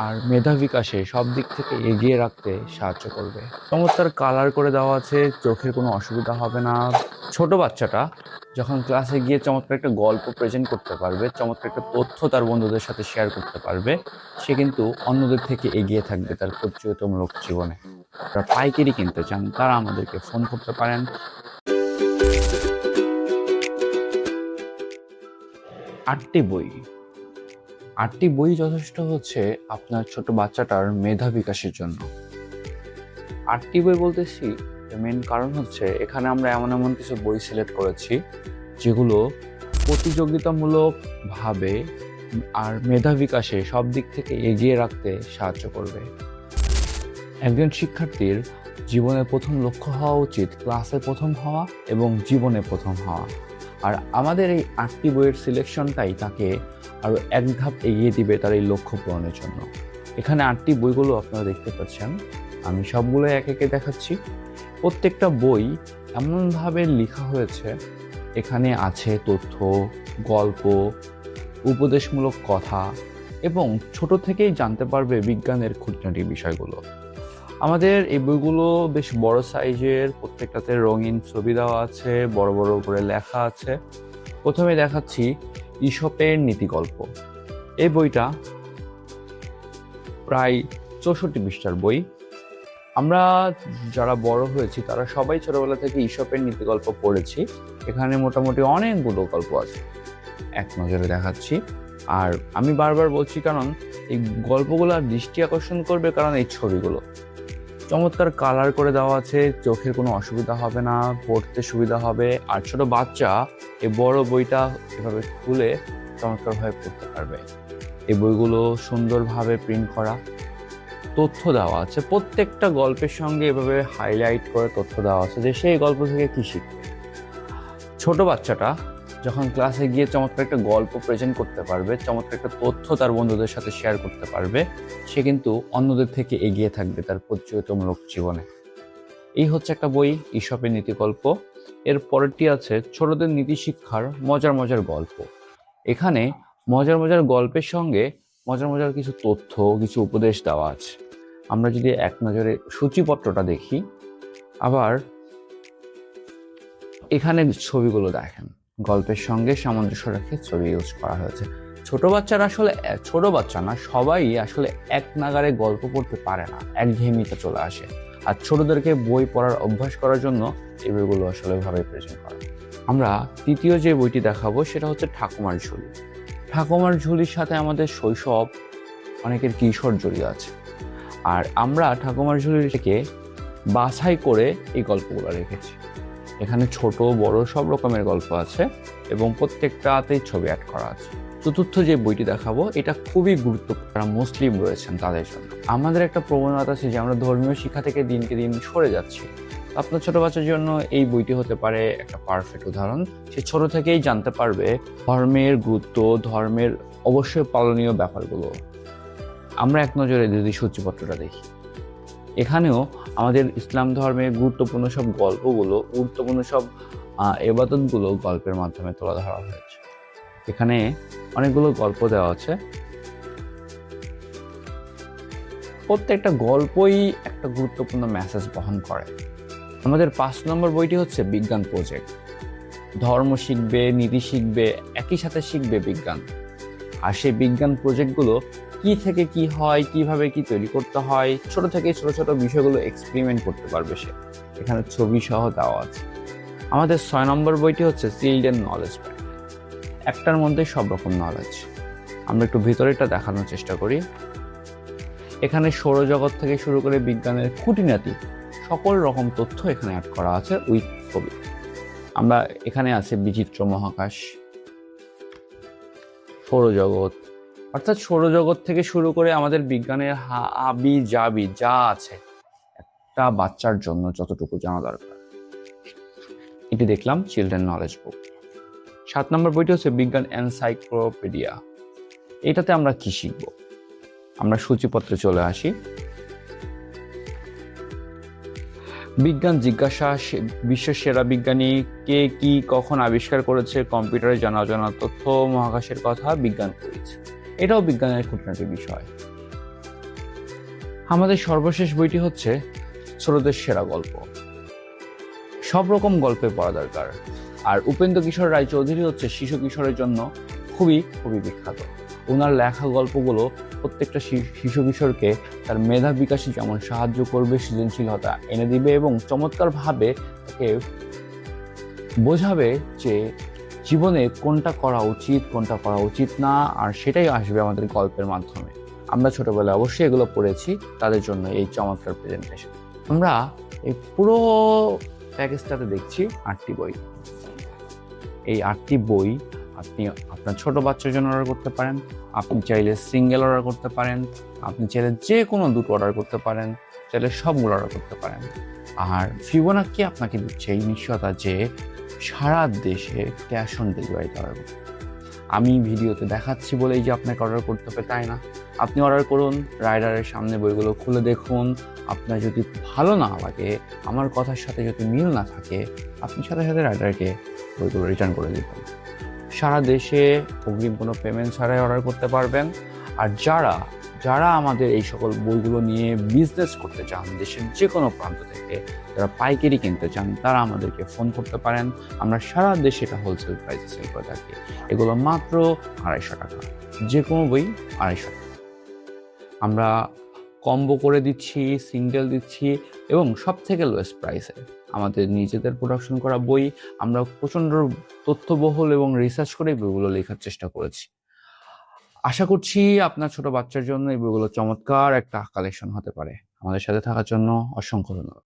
আর মেধা বিকাশে সব দিক থেকে এগিয়ে রাখতে সাহায্য করবে। চমৎকার কালার করে দেওয়া আছে, চোখের কোনো অসুবিধা হবে না। ছোট বাচ্চাটা যখন ক্লাসে গিয়ে চমৎকার একটা গল্প প্রেজেন্ট করতে পারবে, চমৎকার একটা তথ্য তার বন্ধুদের সাথে শেয়ার করতে পারবে, সে কিন্তু অন্যদের থেকে এগিয়ে থাকবে তার প্রতিযোগিতামূলক জীবনে। যারা পাইকারি কিনতে চান তারা আমাদেরকে ফোন করতে পারেন। আটটি বই, আটটি বই যথেষ্ট হচ্ছে আপনার ছোট বাচ্চাটার মেধা বিকাশের জন্য। আটটি বই বলতেছি মেন কারণ হচ্ছে এখানে আমরা এমন এমন কিছু বই সিলেক্ট করেছি যেগুলো প্রতিযোগিতামূলক ভাবে আর মেধা বিকাশে সব দিক থেকে এগিয়ে রাখতে সাহায্য করবে। একজন শিক্ষার্থীর জীবনের প্রথম লক্ষ্য হওয়া উচিত ক্লাসে প্রথম হওয়া এবং জীবনে প্রথম হওয়া। আর আমাদের এই আটটি বইয়ের সিলেকশনটাই তাকে আরও এক ধাপ এগিয়ে দিবে তার এই লক্ষ্য পূরণের জন্য। এখানে আটটি বইগুলো আপনারা দেখতে পাচ্ছেন, আমি সবগুলো এক একে দেখাচ্ছি। প্রত্যেকটা বই এমনভাবে লেখা হয়েছে, এখানে আছে তথ্য, গল্প, উপদেশমূলক কথা এবং ছোট থেকেই জানতে পারবে বিজ্ঞানের খুঁটিনাটি বিষয়গুলো। আমাদের এই বইগুলো বেশ বড় সাইজের, প্রত্যেকটাতে রঙিন ছবি দেওয়া আছে, বড় বড় করে লেখা আছে। প্রথমে দেখাচ্ছি ঈশপের নীতিগল্প। এই বইটা প্রায় 64 পৃষ্ঠার বই। আমরা যারা বড় হয়েছি তারা সবাই ছোটবেলা থেকে ঈশপের নীতিগল্প পড়েছি। এখানে মোটামুটি অনেকগুলো গল্প আছে, এক নজরে দেখাচ্ছি। আর আমি বারবার বলছি কারণ এই গল্পগুলো দৃষ্টি আকর্ষণ করবে, কারণ এই ছবিগুলো চমৎকার কালার করে দেওয়া আছে, চোখের কোনো অসুবিধা হবে না, পড়তে সুবিধা হবে। আর ছোট বাচ্চা এই বড় বইটা এভাবে খুলে চমৎকারভাবে পড়তে পারবে। এই বইগুলো সুন্দরভাবে প্রিন্ট করা, তথ্য দেওয়া আছে, প্রত্যেকটা গল্পের সঙ্গে এভাবে হাইলাইট করে তথ্য দেওয়া আছে যে সেই গল্প থেকে কি শিখবে। ছোট বাচ্চাটা যখন ক্লাসে গিয়ে চমৎকার একটা গল্প প্রেজেন্ট করতে পারবে, চমৎকার একটা তথ্য তার বন্ধুদের সাথে শেয়ার করতে পারবে, সে কিন্তু অন্যদের থেকে এগিয়ে থাকবে তার প্রতিযোগিতামূলক জীবনে। এই হচ্ছে একটা বই, ঈশপের নীতিগল্প। এর পরেরটি আছে ছোটদের নীতি শিক্ষার মজার মজার গল্প। এখানে মজার মজার গল্পের সঙ্গে মজার মজার কিছু তথ্য, কিছু উপদেশ দেওয়া আছে। আমরা যদি এক নজরে সূচিপত্রটা দেখি, আবার এখানে ছবিগুলো দেখেন, গল্পের সঙ্গে সামঞ্জস্য রেখে ছবি ইউজ করা হয়েছে। ছোট বাচ্চারা আসলে, ছোট বাচ্চা না, সবাই আসলে এক নাগারে গল্প পড়তে পারে না, একঘেয়েমিতে চলে আসে। আর ছোটদেরকে বই পড়ার অভ্যাস করার জন্য এই বইগুলো আসলে ভাবে প্রেজেন্ট করা। আমরা তৃতীয় যে বইটি দেখাবো সেটা হচ্ছে ঠাকুমার ঝুলি। ঠাকুমার ঝুলির সাথে আমাদের শৈশব, অনেকের কিশোর জড়িয়ে আছে। আর আমরা ঠাকুমার ঝুলি থেকে বাছাই করে এই গল্পগুলো রেখেছি। এখানে ছোট বড় সব রকমের গল্প আছে এবং প্রত্যেকটাতেই ছবি অ্যাড করা আছে। চতুর্থ যে বইটি দেখাবো এটা খুবই গুরুত্বপূর্ণ, যারা মুসলিম রয়েছেন তাদের জন্য। আমাদের একটা প্রবণতা আছে যে আমরা ধর্মীয় শিক্ষা থেকে দিনকে দিন সরে যাচ্ছি। আপনার ছোট বাচ্চার জন্য এই বইটি হতে পারে একটা পারফেক্ট উদাহরণ। সে ছোট থেকেই জানতে পারবে ধর্মের গুরুত্ব, ধর্মের অবশ্যই পালনীয় ব্যাপারগুলো। আমরা এক নজরে যদি সূচিপত্রটা দেখি, এখানেও আমাদের ইসলাম ধর্মের গুরুত্বপূর্ণ সব গল্পগুলো, গুরুত্বপূর্ণ সব ইবাদতগুলো গল্পের মাধ্যমে তুলে ধরা হয়েছে। এখানে অনেকগুলো গল্প দেওয়া আছে, প্রত্যেকটা গল্পই একটা গুরুত্বপূর্ণ মেসেজ বহন করে। আমাদের 5 নম্বর বইটি হচ্ছে বিজ্ঞান প্রজেক্ট। ধর্ম শিখবে, নীতি শিখবে, একই সাথে শিখবে বিজ্ঞান। আর সেই বিজ্ঞান প্রজেক্টগুলো কি থেকে কি হয়, কিভাবে কি তৈরি করতে হয়, ছোট থেকে ছোট ছোট বিষয়গুলো এক্সপেরিমেন্ট করতে পারবে সে। এখানে ছবি সহ দেওয়া আছে। আমাদের 6 নম্বর বইটি হচ্ছে চিলড্রেন নলেজ প্যাক। একটার মধ্যে সব রকম নলেজ। আমরা একটু ভিতরেটা দেখানোর চেষ্টা করি। এখানে সৌরজগৎ থেকে শুরু করে বিজ্ঞানের খুঁটিনাটি সকল রকম তথ্য এখানে অ্যাড করা আছে উইথ ছবি। আমরা এখানে আছে বিচিত্র মহাকাশ, সৌরজগৎ, অর্থাৎ সৌরজগৎ থেকে শুরু করে আমাদের বিজ্ঞানের হাবি জাবি যা আছে একটা বাচ্চার জন্য যতটুকু জানা দরকার, এটি দেখলাম চিলড্রেন নলেজ বুক। 7 নম্বর বইটি হচ্ছে বিজ্ঞান এনসাইক্লোপিডিয়া। এটাতে আমরা কি শিখব? আমরা সূচিপত্রে চলে আসি। বিজ্ঞান জিজ্ঞাসা, বিশ্বের সেরা বিজ্ঞানী কে, কি, কখন আবিষ্কার করেছে, কম্পিউটারে জানা অজানা তথ্য, মহাকাশের কথা, বিজ্ঞান কুইজ। এটাও বিজ্ঞানের খুঁটিনাটি বিষয়। আমাদের সর্বশেষ বইটি হচ্ছে ছোটদের সেরা গল্প। সব রকম গল্পে পড়া দরকার। আর উপেন্দ্র কিশোর রায়চৌধুরী হচ্ছে শিশু কিশোরের জন্য খুবই খুবই বিখ্যাত। ওনার লেখা গল্পগুলো প্রত্যেকটা শিশু কিশোরকে তার মেধা বিকাশে যেমন সাহায্য করবে, সৃজনশীলতা এনে দিবে এবং চমৎকারভাবে তাকে বোঝাবে যে জীবনে কোনটা করা উচিত, কোনটা করা উচিত না, আর সেটাই আসবে আমাদের গল্পের মাধ্যমে। আমরা ছোটবেলায় অবশ্যই এগুলো পড়েছি, তাদের জন্য এই চমৎকার প্রেজেন্টেশন। আমরা এই পুরো প্যাকেজটাতে দেখছি 8টি বই। এই 8টি বই আপনি আপনার ছোট বাচ্চার জন্য অর্ডার করতে পারেন, আপনি চাইলে সিঙ্গেল অর্ডার করতে পারেন, আপনি চাইলে যে কোনো দুটো অর্ডার করতে পারেন, চাইলে সবগুলো অর্ডার করতে পারেন। আর ফিবোনাকি আপনাকে দিচ্ছে এই নিশ্চয়তা যে সারা দেশে ক্যাশ অন ডেলিভারিতে অর্ডার করতে। আমি ভিডিওতে দেখাচ্ছি বলেই যে আপনাকে অর্ডার করতে হবে তাই না। আপনি অর্ডার করুন, রাইডারের সামনে বইগুলো খুলে দেখুন, আপনার যদি ভালো না লাগে, আমার কথার সাথে যদি মিল না থাকে, আপনি সাথে সাথে রাইডারকে বইগুলো রিটার্ন করে দিবেন। সারা দেশে অগ্রিম কোনো পেমেন্ট ছাড়াই অর্ডার করতে পারবেন। আর যারা যারা আমাদের এই সকল বইগুলো নিয়ে বিজনেস করতে চান, দেশের যে কোনো প্রান্ত থেকে যারা পাইকারি কিনতে চান, তারা আমাদেরকে ফোন করতে পারেন। আমরা সারা দেশে এটা হোলসেল প্রাইসে সেল করে থাকি। এগুলো মাত্র 250 টাকা, যে কোনো বই 250 টাকা। আমরা কম্বো করে দিচ্ছি, সিঙ্গেল দিচ্ছি এবং সব থেকে লোয়েস্ট প্রাইসে আমাদের নিজেদের প্রোডাকশন করা বই। আমরা প্রচণ্ড তথ্যবহুল এবং রিসার্চ করে বইগুলো লেখার চেষ্টা করেছি। আশা করছি আপনার ছোট বাচ্চার জন্য এই বইগুলো চমৎকার একটা কালেকশন হতে পারে। আমাদের সাথে থাকার জন্য অসংখ্য ধন্যবাদ।